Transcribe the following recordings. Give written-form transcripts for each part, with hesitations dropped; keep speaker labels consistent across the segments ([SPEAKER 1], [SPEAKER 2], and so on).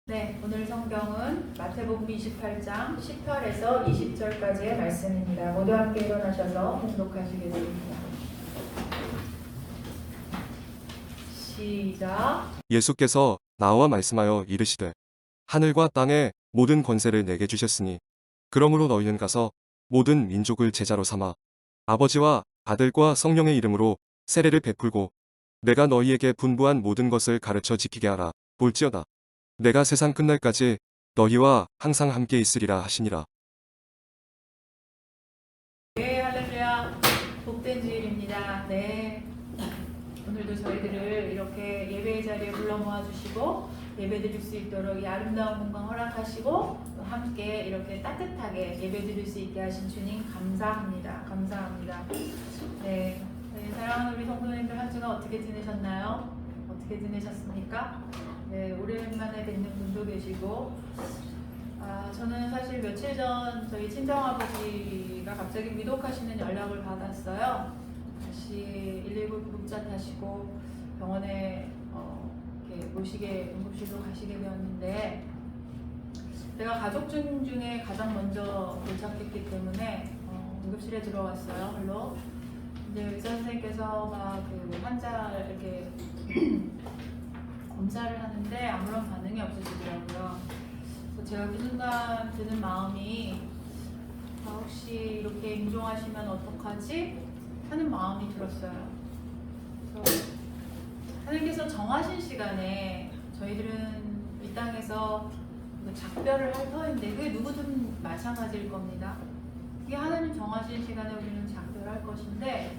[SPEAKER 1] 네, 오늘 성경은 마태복음 28장 18에서 20절까지의 말씀입니다. 모두 함께 일어나셔서 봉독하시겠습니다. 시작.
[SPEAKER 2] 예수께서 나와 말씀하여 이르시되 하늘과 땅의 모든 권세를 내게 주셨으니 그러므로 너희는 가서 모든 민족을 제자로 삼아 아버지와 아들과 성령의 이름으로 세례를 베풀고 내가 너희에게 분부한 모든 것을 가르쳐 지키게 하라. 볼지어다 내가 세상 끝날까지 너희와 항상 함께 있으리라 하시니라.
[SPEAKER 1] 네, 할렐루야. 복된 주일입니다. 네. 오늘도 저희들을 이렇게 예배의 자리에 불러 모아주시고 예배 드릴 수 있도록 이 아름다운 공간 허락하시고 또 함께 이렇게 따뜻하게 예배 드릴 수 있게 하신 주님 감사합니다. 감사합니다. 네, 사랑하는 우리 성도님들 한 주간 어떻게 지내셨나요? 어떻게 지내셨습니까? 네, 오랜만에 뵙는 분도 계시고 저는 사실 며칠 전 저희 친정아버지가 갑자기 위독하시는 연락을 받았어요. 다시 119 구급차 타시고 병원에 이렇게 응급실로 가시게 되었는데 제가 가족 중에 가장 먼저 도착했기 때문에 응급실에 들어갔어요. 홀로. 이제 의사 선생님께서 막 그 환자 이렇게 검사를 하는데 아무런 반응이 없으시더라고요. 그래서 제가 그 순간 드는 마음이 혹시 이렇게 임종하시면 어떡하지? 하는 마음이 들었어요. 그래서 하나님께서 정하신 시간에 저희들은 이 땅에서 작별을 할 터인데 그게 누구든 마찬가지일 겁니다. 그게 하나님 정하신 시간에 우리는 작별할 것인데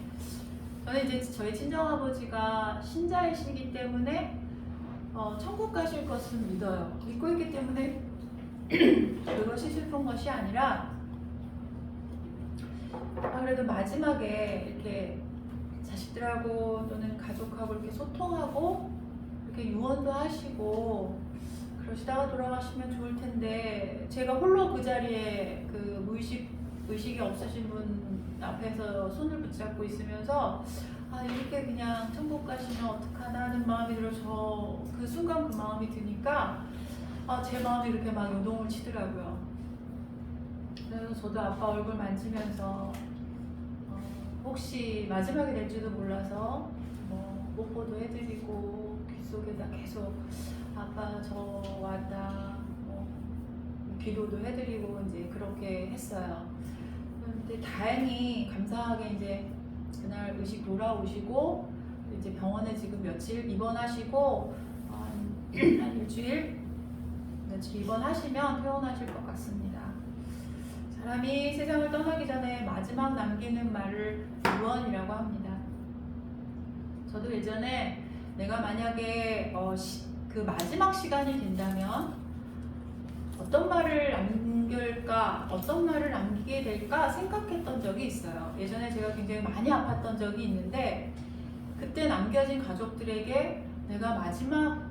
[SPEAKER 1] 저는 이제 저희 친정아버지가 신자이시기 때문에 천국 가실 것은 믿어요. 믿고 있기 때문에 그것이 슬픈 것이 아니라 그래도 마지막에 이렇게 자식들하고 또는 가족하고 이렇게 소통하고 이렇게 유언도 하시고 그러시다가 돌아가시면 좋을 텐데 제가 홀로 그 자리에 그 의식이 없으신 분 앞에서 손을 붙잡고 있으면서 이렇게 그냥 천국 가시면 어떡하나 하는 마음이 들어서 그 순간 그 마음이 드니까 제 마음이 이렇게 막 요동을 치더라고요. 그래서 저도 아빠 얼굴 만지면서 혹시 마지막이 될지도 몰라서 뽀뽀도 해드리고 귓속에다 계속 아빠 저 왔다 기도도 해드리고 이제 그렇게 했어요. 근데 다행히 감사하게 이제 그날 의식 돌아오시고 이제 병원에 지금 며칠 입원하시고 한 일주일 며칠 입원하시면 퇴원하실 것 같습니다. 사람이 세상을 떠나기 전에 마지막 남기는 말을 유언이라고 합니다. 저도 예전에 내가 만약에 그 마지막 시간이 된다면 어떤 말을 남길까, 어떤 말을 남기게 될까 생각했던 적이 있어요. 예전에 제가 굉장히 많이 아팠던 적이 있는데 그때 남겨진 가족들에게 내가 마지막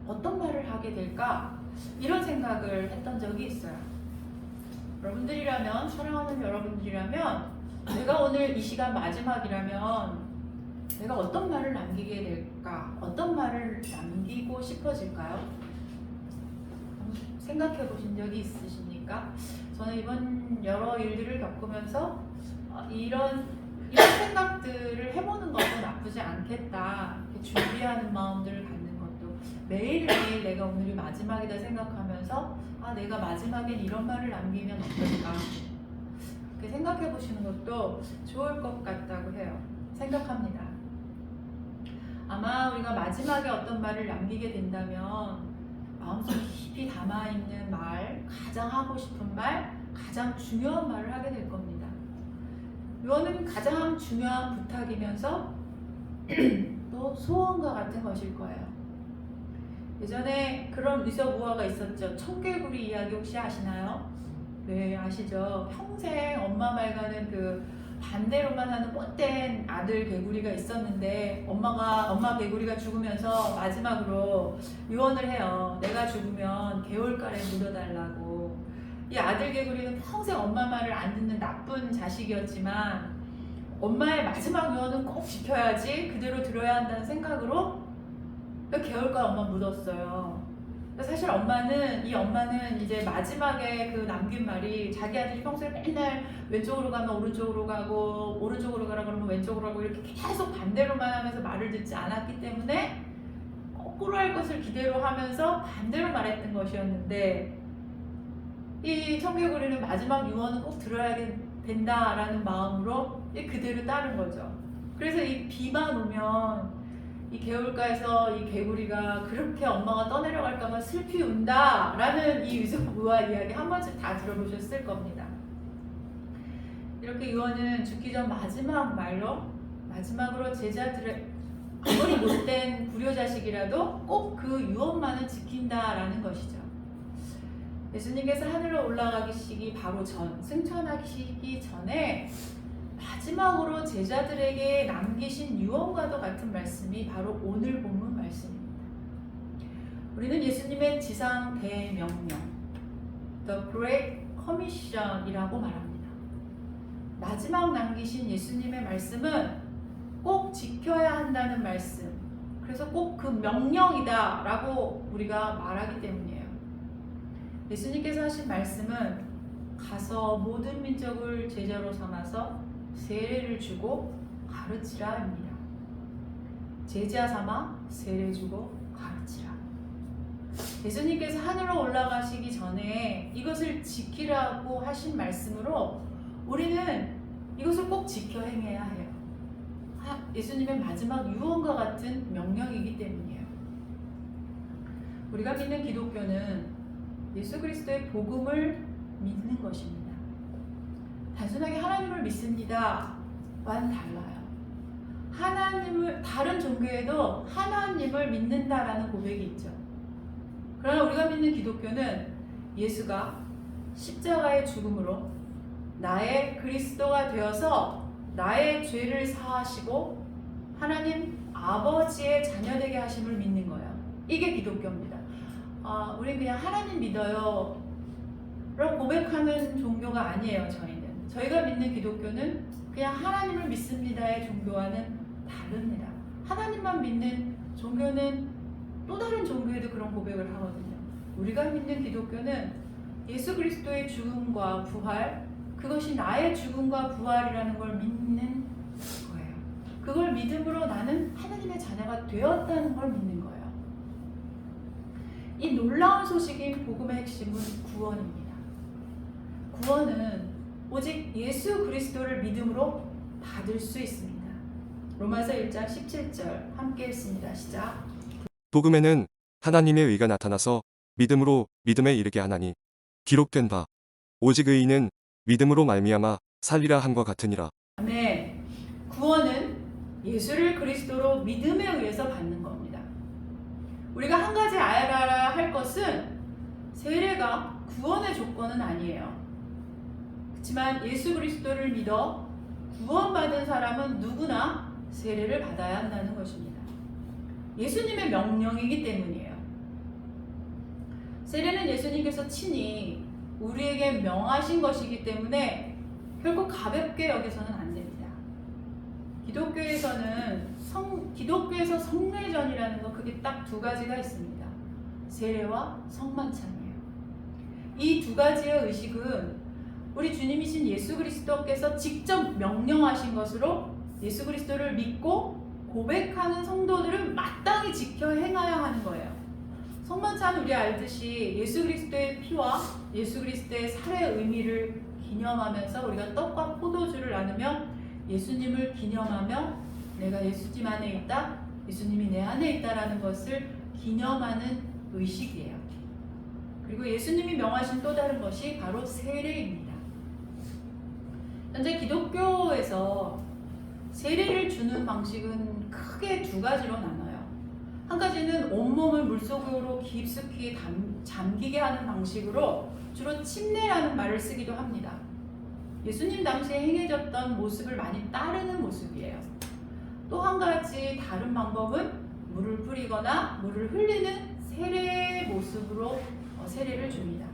[SPEAKER 1] 어떤 말을 하게 될까 이런 생각을 했던 적이 있어요. 여러분들이라면, 사랑하는 여러분들이라면 내가 오늘 이 시간 마지막이라면 내가 어떤 말을 남기게 될까? 어떤 말을 남기고 싶어질까요? 생각해 보신 적이 있으십니까? 저는 이번 여러 일들을 겪으면서 이런 생각들을 해보는 것도 나쁘지 않겠다. 이렇게 준비하는 마음들을 갖는 것도 매일매일 내가 오늘이 마지막이다 생각하면서 내가 마지막엔 이런 말을 남기면 어떨까? 그렇게 생각해 보시는 것도 좋을 것 같다고 해요. 생각합니다. 아마 우리가 마지막에 어떤 말을 남기게 된다면 마음속 깊이 담아있는 말, 가장 하고 싶은 말, 가장 중요한 말을 하게 될 겁니다. 이거는 가장 중요한 부탁이면서 또 소원과 같은 것일 거예요. 예전에 그런 의석우화가 있었죠. 청개구리 이야기 혹시 아시나요? 네, 아시죠? 평생 엄마 말과는 그 반대로만 하는 못된 아들 개구리가 있었는데 엄마 개구리가 죽으면서 마지막으로 유언을 해요. 내가 죽으면 개울가에 묻어달라고. 이 아들 개구리는 평생 엄마 말을 안 듣는 나쁜 자식이었지만 엄마의 마지막 유언은 꼭 지켜야지, 그대로 들어야 한다는 생각으로 개울가에 엄마 묻었어요. 사실 엄마는 이제 마지막에 그 남긴 말이 자기 아들이 평소에 맨날 왼쪽으로 가면 오른쪽으로 가고 오른쪽으로 가라 그러면 왼쪽으로 가고 이렇게 계속 반대로만 하면서 말을 듣지 않았기 때문에 거꾸로 할 것을 기대로 하면서 반대로 말했던 것이었는데, 이 청개구리는 마지막 유언은 꼭 들어야 된다라는 마음으로 그대로 따른 거죠. 그래서 이 비만 오면 이 개울가에서 이 개구리가 그렇게 엄마가 떠내려갈까봐 슬피 운다라는 이 유성부와 이야기 한 번쯤 다 들어보셨을 겁니다. 이렇게 유언은 죽기 전 마지막으로 제자들의 아무리 못된 불효자식이라도 꼭 그 유언만은 지킨다라는 것이죠. 예수님께서 하늘로 올라가시기 바로 전, 승천하시기 전에 마지막으로 제자들에게 남기신 유언과도 같은 말씀이 바로 오늘 본문 말씀입니다. 우리는 예수님의 지상 대명령, The Great Commission이라고 말합니다. 마지막 남기신 예수님의 말씀은 꼭 지켜야 한다는 말씀, 그래서 꼭 그 명령이다 라고 우리가 말하기 때문이에요. 예수님께서 하신 말씀은 가서 모든 민족을 제자로 삼아서 세례를 주고 가르치라입니다. 제자 삼아 세례 주고 가르치라. 예수님께서 하늘로 올라가시기 전에 이것을 지키라고 하신 말씀으로 우리는 이것을 꼭 지켜 행해야 해요. 예수님의 마지막 유언과 같은 명령이기 때문이에요. 우리가 믿는 기독교는 예수 그리스도의 복음을 믿는 것입니다. 단순하게 하나님을 믿습니다와는 달라요. 다른 종교에도 하나님을 믿는다라는 고백이 있죠. 그러나 우리가 믿는 기독교는 예수가 십자가의 죽음으로 나의 그리스도가 되어서 나의 죄를 사하시고 하나님 아버지의 자녀되게 하심을 믿는 거예요. 이게 기독교입니다. 우리 그냥 하나님 믿어요 라고 고백하는 종교가 아니에요. 저희가 믿는 기독교는 그냥 하나님을 믿습니다의 종교와는 다릅니다. 하나님만 믿는 종교는 또 다른 종교에도 그런 고백을 하거든요. 우리가 믿는 기독교는 예수 그리스도의 죽음과 부활, 그것이 나의 죽음과 부활이라는 걸 믿는 거예요. 그걸 믿음으로 나는 하나님의 자녀가 되었다는 걸 믿는 거예요. 이 놀라운 소식인 복음의 핵심은 구원입니다. 구원은 오직 예수 그리스도를 믿음으로 받을 수 있습니다. 로마서 1장 17절 함께 읽습니다. 시작.
[SPEAKER 2] 복음에는 하나님의 의가 나타나서 믿음으로 믿음에 이르게 하나니 기록된 바 오직 의인은 믿음으로 말미암아 살리라 함과 같으니라.
[SPEAKER 1] 아멘. 구원은 예수를 그리스도로 믿음에 의해서 받는 겁니다. 우리가 한 가지 알아야 할 것은 세례가 구원의 조건은 아니에요. 그렇지만 예수 그리스도를 믿어 구원받은 사람은 누구나 세례를 받아야 한다는 것입니다. 예수님의 명령이기 때문이에요. 세례는 예수님께서 친히 우리에게 명하신 것이기 때문에 결코 가볍게 여겨서는 안 됩니다. 기독교에서 성례전이라는 거 그게 딱 두 가지가 있습니다. 세례와 성만찬이에요. 이 두 가지의 의식은 우리 주님이신 예수 그리스도께서 직접 명령하신 것으로 예수 그리스도를 믿고 고백하는 성도들은 마땅히 지켜 행하여야 하는 거예요. 성만찬은 우리 알듯이 예수 그리스도의 피와 예수 그리스도의 살의 의미를 기념하면서 우리가 떡과 포도주를 나누며 예수님을 기념하며 내가 예수님 안에 있다, 예수님이 내 안에 있다라는 것을 기념하는 의식이에요. 그리고 예수님이 명하신 또 다른 것이 바로 세례입니다. 현재 기독교에서 세례를 주는 방식은 크게 두 가지로 나눠요. 한 가지는 온몸을 물속으로 깊숙이 잠기게 하는 방식으로 주로 침례라는 말을 쓰기도 합니다. 예수님 당시에 행해졌던 모습을 많이 따르는 모습이에요. 또 한 가지 다른 방법은 물을 뿌리거나 물을 흘리는 세례의 모습으로 세례를 줍니다.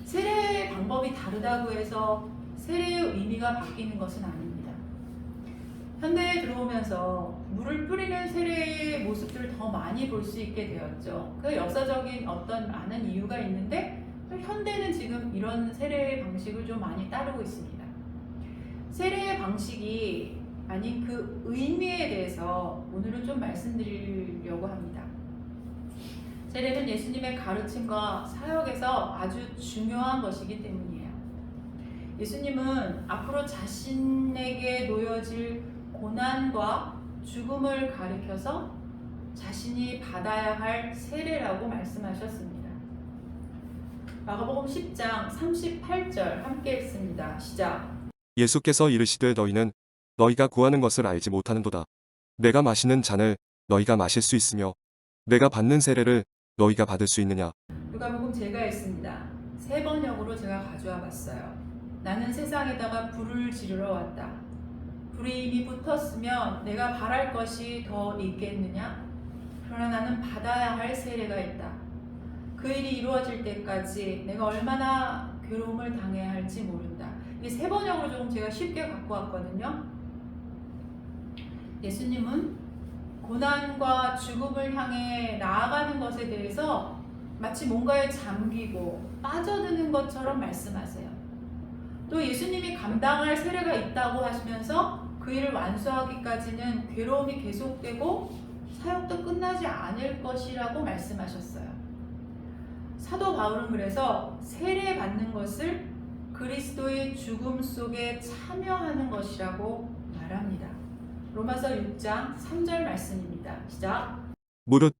[SPEAKER 1] 세례의 방법이 다르다고 해서 세례의 의미가 바뀌는 것은 아닙니다. 현대에 들어오면서 물을 뿌리는 세례의 모습들을 더 많이 볼 수 있게 되었죠. 그 역사적인 어떤 많은 이유가 있는데 현대는 지금 이런 세례의 방식을 좀 많이 따르고 있습니다. 세례의 방식이 아닌 그 의미에 대해서 오늘은 좀 말씀드리려고 합니다. 세례는 예수님의 가르침과 사역에서 아주 중요한 것이기 때문이에요. 예수님은 앞으로 자신에게 놓여질 고난과 죽음을 가리켜서 자신이 받아야 할 세례라고 말씀하셨습니다. 마가복음 10장 38절 함께 읽습니다. 시작.
[SPEAKER 2] 예수께서 이르시되 너희는 너희가 구하는 것을 알지 못하는도다. 내가 마시는 잔을 너희가 마실 수 있으며 내가 받는 세례를 너희가 받을 수 있느냐.
[SPEAKER 1] 누가복음 제가 읽습니다. 3번역으로 제가 가져와 봤어요. 나는 세상에다가 불을 지르러 왔다. 불이 이미 붙었으면 내가 바랄 것이 더 있겠느냐? 그러나 나는 받아야 할 세례가 있다. 그 일이 이루어질 때까지 내가 얼마나 괴로움을 당해야 할지 모른다. 이 3번역으로 조금 제가 쉽게 갖고 왔거든요. 예수님은 고난과 죽음을 향해 나아가는 것에 대해서 마치 뭔가에 잠기고 빠져드는 것처럼 말씀하세요. 또 예수님이 감당할 세례가 있다고 하시면서 그 일을 완수하기까지는 괴로움이 계속되고 사역도 끝나지 않을 것이라고 말씀하셨어요. 사도 바울은 그래서 세례 받는 것을 그리스도의 죽음 속에 참여하는 것이라고 말합니다. 로마서 6장 3절 말씀입니다. 시작.
[SPEAKER 2] 무릇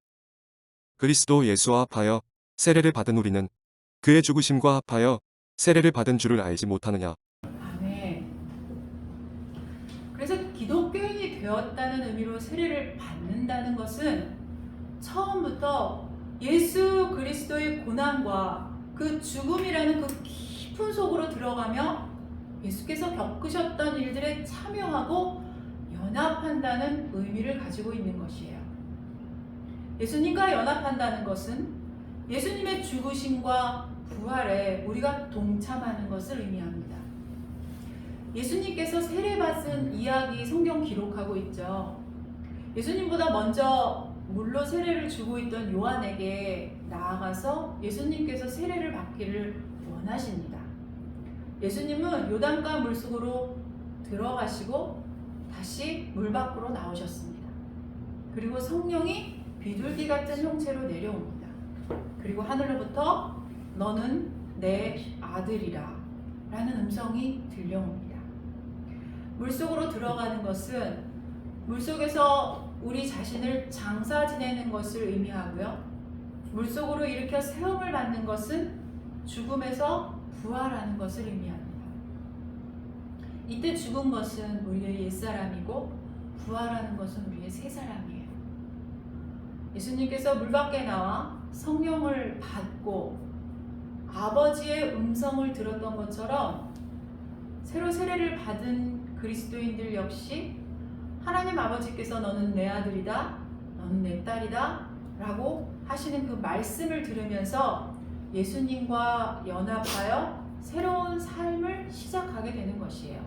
[SPEAKER 2] 그리스도 예수와 합하여 세례를 받은 우리는 그의 죽으심과 합하여 세례를 받은 줄을 알지 못하느냐.
[SPEAKER 1] 아멘. 그래서 기독교인이 되었다는 의미로 세례를 받는다는 것은 처음부터 예수 그리스도의 고난과 그 죽음이라는 그 깊은 속으로 들어가며 예수께서 겪으셨던 일들에 참여하고 연합한다는 의미를 가지고 있는 것이에요. 예수님과 연합한다는 것은 예수님의 죽으심과 부활에 우리가 동참하는 것을 의미합니다. 예수님께서 세례받은 이야기 성경 기록하고 있죠. 예수님보다 먼저 물로 세례를 주고 있던 요한에게 나아가서 예수님께서 세례를 받기를 원하십니다. 예수님은 요단강 물속으로 들어가시고 다시 물 밖으로 나오셨습니다. 그리고 성령이 비둘기 같은 형체로 내려옵니다. 그리고 하늘로부터 너는 내 아들이라 라는 음성이 들려옵니다. 물속으로 들어가는 것은 물속에서 우리 자신을 장사 지내는 것을 의미하고요. 물속으로 일으켜 세움을 받는 것은 죽음에서 부활하는 것을 의미합니다. 이때 죽은 것은 우리의 옛사람이고 부활하는 것은 우리의 새사람이에요. 예수님께서 물 밖에 나와 성령을 받고 아버지의 음성을 들었던 것처럼 새로 세례를 받은 그리스도인들 역시 하나님 아버지께서 너는 내 아들이다, 너는 내 딸이다 라고 하시는 그 말씀을 들으면서 예수님과 연합하여 새로운 삶을 시작하게 되는 것이에요.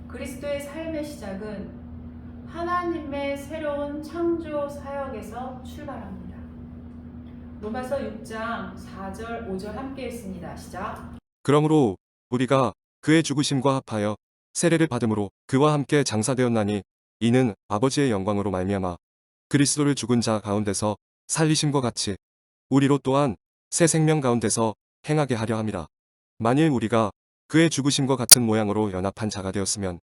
[SPEAKER 1] 그리스도의 삶의 시작은 하나님의 새로운 창조 사역에서 출발합니다. 로마서 6장 4절 5절 함께 읽습니다. 시작.
[SPEAKER 2] 그러므로 우리가 그의 죽으심과 합하여 세례를 받음으로 그와 함께 장사되었나니 이는 아버지의 영광으로 말미암아 그리스도를 죽은 자 가운데서 살리심과 같이 우리로 또한 새 생명 가운데서 행하게 하려 함이라. 만일 우리가 그의 죽으심과 같은 모양으로 연합한 자가 되었으면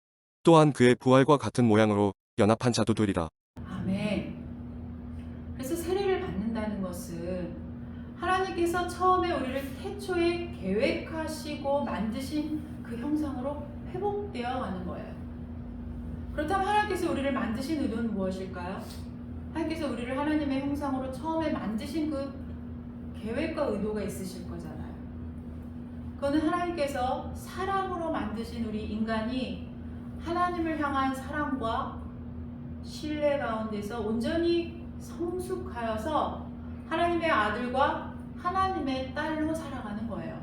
[SPEAKER 2] 또한 그의 부활과 같은 모양으로 연합한 자도 되리라.
[SPEAKER 1] 아멘. 그래서 세례를 받는다는 것은 하나님께서 처음에 우리를 태초에 계획하시고 만드신 그 형상으로 회복되어 가는 거예요. 그렇다면 하나님께서 우리를 만드신 의도는 무엇일까요? 하나님께서 우리를 하나님의 형상으로 처음에 만드신 그 계획과 의도가 있으실 거잖아요. 그거는 하나님께서 사랑으로 만드신 우리 인간이 하나님을 향한 사랑과 신뢰 가운데서 온전히 성숙하여서 하나님의 아들과 하나님의 딸로 살아가는 거예요.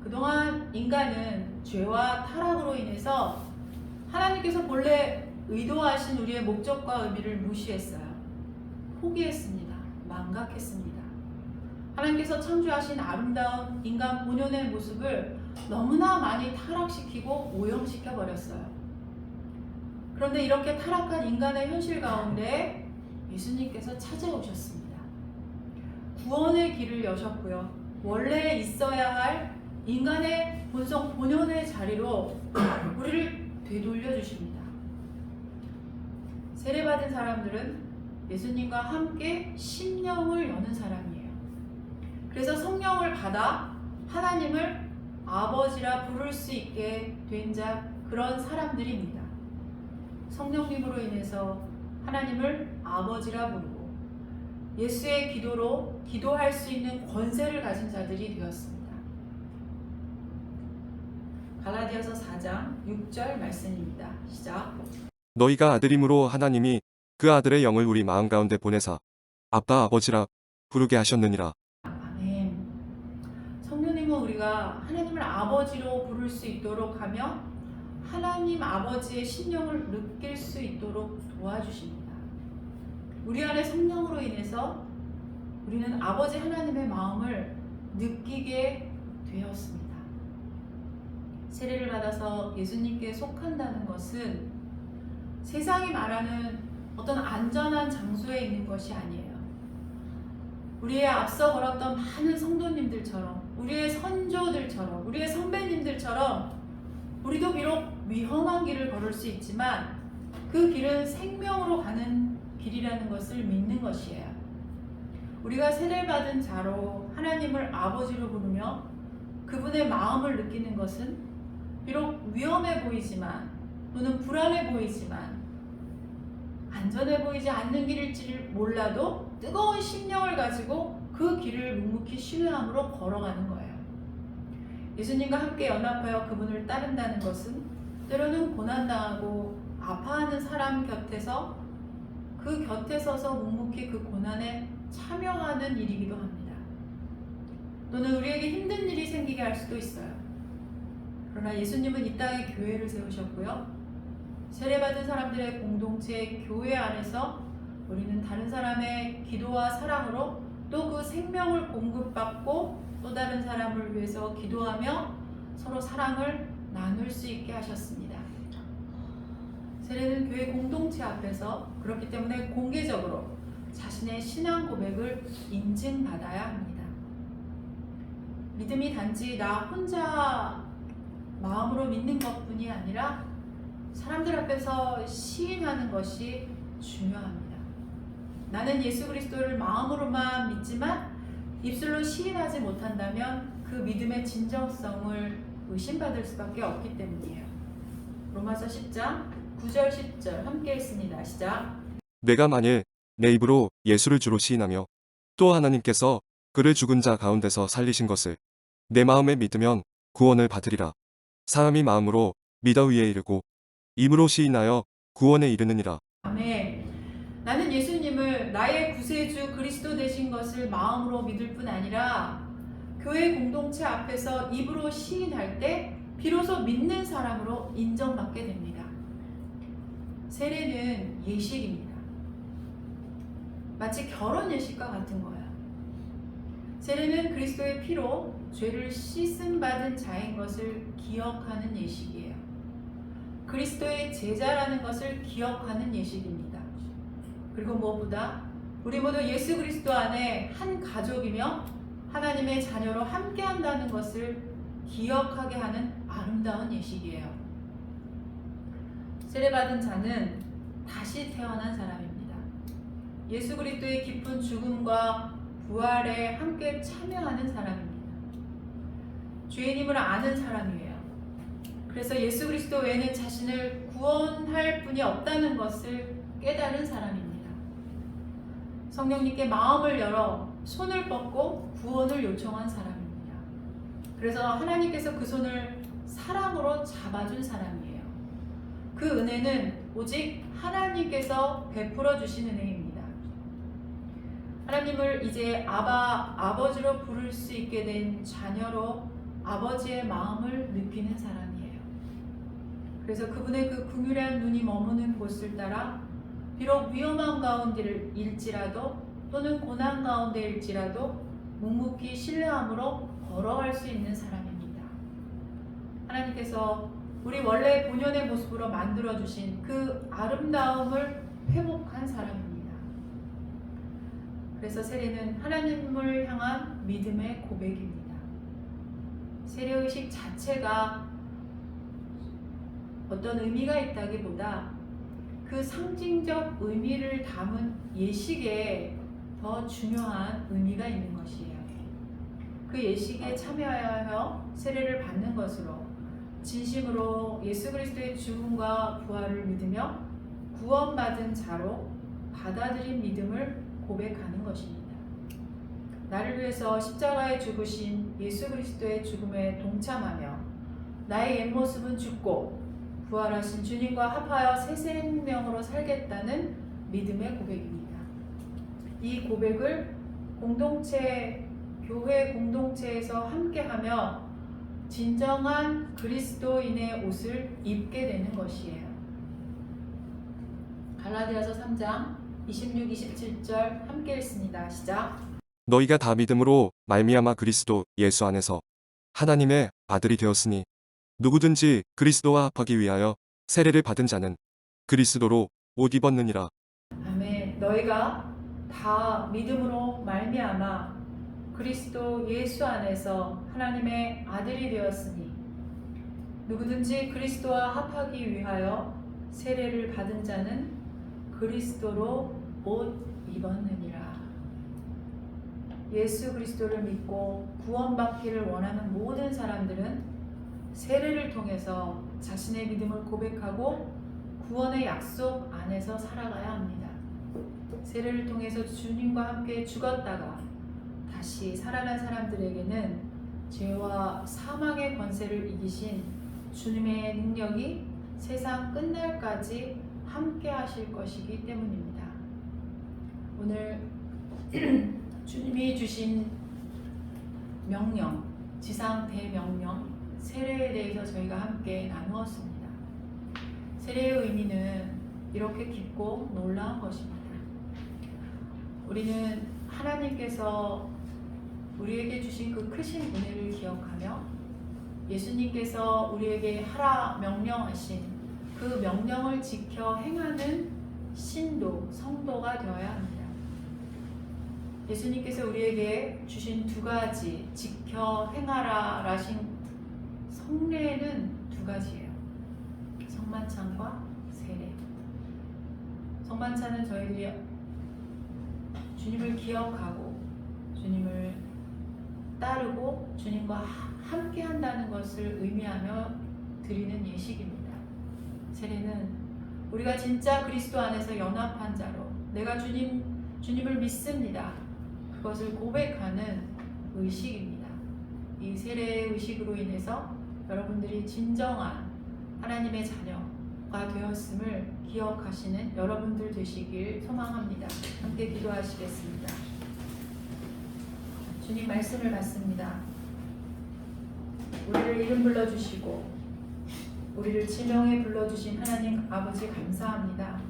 [SPEAKER 1] 그동안 인간은 죄와 타락으로 인해서 하나님께서 본래 의도하신 우리의 목적과 의미를 무시했어요. 포기했습니다. 망각했습니다. 하나님께서 창조하신 아름다운 인간 본연의 모습을 너무나 많이 타락시키고 오염시켜 버렸어요. 그런데 이렇게 타락한 인간의 현실 가운데 예수님께서 찾아오셨습니다. 구원의 길을 여셨고요. 원래 있어야 할 인간의 본성 본연의 자리로 우리를 되돌려 주십니다. 세례받은 사람들은 예수님과 함께 심령을 여는 사람이에요. 그래서 성령을 받아 하나님을 아버지라 부를 수 있게 된 그런 사람들입니다. 성령님으로 인해서 하나님을 아버지라 부르고 예수의 기도로 기도할 수 있는 권세를 가진 자들이 되었습니다. 갈라디아서 4장 6절 말씀입니다. 시작.
[SPEAKER 2] 너희가 아들임으로 하나님이 그 아들의 영을 우리 마음 가운데 보내사 아빠 아버지라 부르게 하셨느니라.
[SPEAKER 1] 아멘. 성령님은 우리가 하나님을 아버지로 부를 수 있도록 하며 하나님 아버지의 심령을 느낄 수 있도록 도와주십니다. 우리 안에 성령으로 인해서 우리는 아버지 하나님의 마음을 느끼게 되었습니다. 세례를 받아서 예수님께 속한다는 것은 세상이 말하는 어떤 안전한 장소에 있는 것이 아니에요. 우리의 앞서 걸었던 많은 성도님들처럼, 우리의 선조들처럼, 우리의 선배님들처럼 우리도 비록 위험한 길을 걸을 수 있지만 그 길은 생명으로 가는 길이라는 것을 믿는 것이에요. 우리가 세례받은 자로 하나님을 아버지로 부르며 그분의 마음을 느끼는 것은 비록 위험해 보이지만 또는 불안해 보이지만 안전해 보이지 않는 길일지를 몰라도 뜨거운 심령을 가지고 그 길을 묵묵히 신뢰함으로 걸어가는 거예요. 예수님과 함께 연합하여 그분을 따른다는 것은 때로는 고난당하고 아파하는 사람 곁에서 그 곁에 서서 묵묵히 그 고난에 참여하는 일이기도 합니다. 또는 우리에게 힘든 일이 생기게 할 수도 있어요. 그러나 예수님은 이 땅에 교회를 세우셨고요. 세례받은 사람들의 공동체 교회 안에서 우리는 다른 사람의 기도와 사랑으로 또 그 생명을 공급받고 또 다른 사람을 위해서 기도하며 서로 사랑을 나눌 수 있게 하셨습니다. 세례는 교회 공동체 앞에서 그렇기 때문에 공개적으로 자신의 신앙 고백을 인증받아야 합니다. 믿음이 단지 나 혼자 마음으로 믿는 것뿐이 아니라 사람들 앞에서 시인하는 것이 중요합니다. 나는 예수 그리스도를 마음으로만 믿지만 입술로 시인하지 못한다면 그 믿음의 진정성을 의심받을 수밖에 없기 때문이에요. 로마서 10장 9절 10절 함께 읽습니다. 시작.
[SPEAKER 2] 내가 만일 내 입으로 예수를 주로 시인하며 또 하나님께서 그를 죽은 자 가운데서 살리신 것을 내 마음에 믿으면 구원을 받으리라. 사람이 마음으로 믿어 의에 이르고 입으로 시인하여 구원에 이르느니라.
[SPEAKER 1] 아멘. 나는 예수님을 나의 구세주 그리스도 되신 것을 마음으로 믿을 뿐 아니라 교회 공동체 앞에서 입으로 시인할 때 비로소 믿는 사람으로 인정받게 됩니다. 세례는 예식입니다. 마치 결혼 예식과 같은 거예요. 세례는 그리스도의 피로 죄를 씻음받은 자인 것을 기억하는 예식이에요. 그리스도의 제자라는 것을 기억하는 예식입니다. 그리고 무엇보다 우리 모두 예수 그리스도 안에 한 가족이며 하나님의 자녀로 함께한다는 것을 기억하게 하는 아름다운 예식이에요. 세례받은 자는 다시 태어난 사람입니다. 예수 그리스도의 깊은 죽음과 부활에 함께 참여하는 사람입니다. 죄인임을 아는 사람이에요. 그래서 예수 그리스도 외에는 자신을 구원할 분이 없다는 것을 깨달은 사람입니다. 성령님께 마음을 열어 손을 뻗고 구원을 요청한 사람입니다. 그래서 하나님께서 그 손을 사랑으로 잡아준 사람이에요. 그 은혜는 오직 하나님께서 베풀어 주신 은혜입니다. 하나님을 이제 아버지로 부를 수 있게 된 자녀로 아버지의 마음을 느끼는 사람이에요. 그래서 그분의 그 긍휼한 눈이 머무는 곳을 따라 비록 위험한 가운데일지라도 또는 고난 가운데일지라도 묵묵히 신뢰함으로 걸어갈 수 있는 사람입니다. 하나님께서 우리 원래 본연의 모습으로 만들어주신 그 아름다움을 회복한 사람입니다. 그래서 세례는 하나님을 향한 믿음의 고백입니다. 세례의식 자체가 어떤 의미가 있다기보다 그 상징적 의미를 담은 예식에 더 중요한 의미가 있는 것이에요. 그 예식에 참여하여 세례를 받는 것으로 진심으로 예수 그리스도의 죽음과 부활을 믿으며 구원받은 자로 받아들인 믿음을 고백하는 것입니다. 나를 위해서 십자가에 죽으신 예수 그리스도의 죽음에 동참하며 나의 옛 모습은 죽고 부활하신 주님과 합하여 새 생명으로 살겠다는 믿음의 고백입니다. 이 고백을 교회 공동체에서 함께하며 진정한 그리스도인의 옷을 입게 되는 것이에요. 갈라디아서 3장 26, 27절 함께 읽습니다. 시작.
[SPEAKER 2] 너희가 다 믿음으로 말미암아 그리스도 예수 안에서 하나님의 아들이 되었으니 누구든지 그리스도와 합하기 위하여 세례를 받은 자는 그리스도로 옷 입었느니라.
[SPEAKER 1] 아멘. 너희가 다 믿음으로 말미암아 그리스도 예수 안에서 하나님의 아들이 되었으니 누구든지 그리스도와 합하기 위하여 세례를 받은 자는 그리스도로 옷 입었느니라. 예수 그리스도를 믿고 구원받기를 원하는 모든 사람들은 세례를 통해서 자신의 믿음을 고백하고 구원의 약속 안에서 살아가야 합니다. 세례를 통해서 주님과 함께 죽었다가 다시 살아난 사람들에게는 죄와 사망의 권세를 이기신 주님의 능력이 세상 끝날까지 함께 하실 것이기 때문입니다. 오늘 주님이 주신 명령, 지상 대명령, 세례에 대해서 저희가 함께 나누었습니다. 세례의 의미는 이렇게 깊고 놀라운 것입니다. 우리는 하나님께서 우리에게 주신 그 크신 은혜를 기억하며 예수님께서 우리에게 하라 명령하신 그 명령을 지켜 행하는 신도, 성도가 되어야 합니다. 예수님께서 우리에게 주신 두 가지 지켜 행하라 라신 성례는 두 가지예요. 성만찬과 세례. 성만찬은 저희들이 주님을 기억하고 주님을 따르고 주님과 함께 한다는 것을 의미하며 드리는 예식입니다. 세례는 우리가 진짜 그리스도 안에서 연합한 자로 내가 주님을 믿습니다. 그것을 고백하는 의식입니다. 이 세례의 의식으로 인해서 여러분들이 진정한 하나님의 자녀가 되었음을 기억하시는 여러분들 되시길 소망합니다. 함께 기도하시겠습니다. 주님 말씀을 받습니다. 우리를 이름 불러주시고 우리를 지명해 불러주신 하나님 아버지 감사합니다.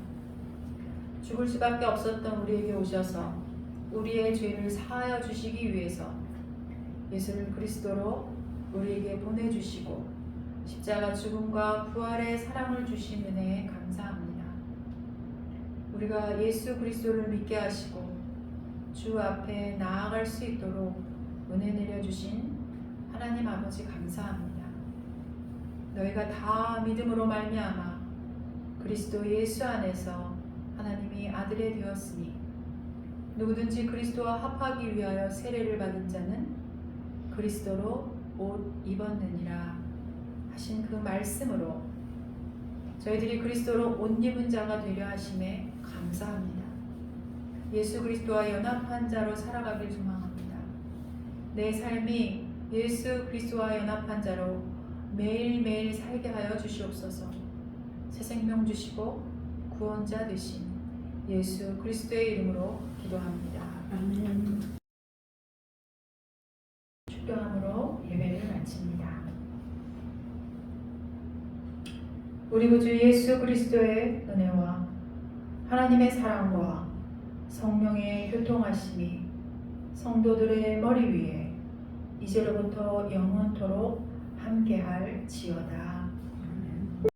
[SPEAKER 1] 죽을 수밖에 없었던 우리에게 오셔서 우리의 죄를 사하여 주시기 위해서 예수를 그리스도로 우리에게 보내주시고 십자가 죽음과 부활의 사랑을 주신 은혜에 감사합니다. 우리가 예수 그리스도를 믿게 하시고 주 앞에 나아갈 수 있도록 은혜 내려주신 하나님 아버지 감사합니다. 너희가 다 믿음으로 말미암아 그리스도 예수 안에서 하나님이 아들이 되었으니 누구든지 그리스도와 합하기 위하여 세례를 받은 자는 그리스도로 옷 입었느니라 하신 그 말씀으로 저희들이 그리스도로 옷 입은 자가 되려 하심에 감사합니다. 예수 그리스도와 연합한 자로 살아가길 소망합니다. 내 삶이 예수 그리스도와 연합한 자로 매일매일 살게 하여 주시옵소서. 새 생명 주시고 구원자 되신 예수 그리스도의 이름으로 기도합니다. 아멘. 축도함으로 예배를 마칩니다. 우리 구주 예수 그리스도의 은혜와 하나님의 사랑과 성령의 교통하심이 성도들의 머리 위에 이제로부터 영원토록 함께할지어다.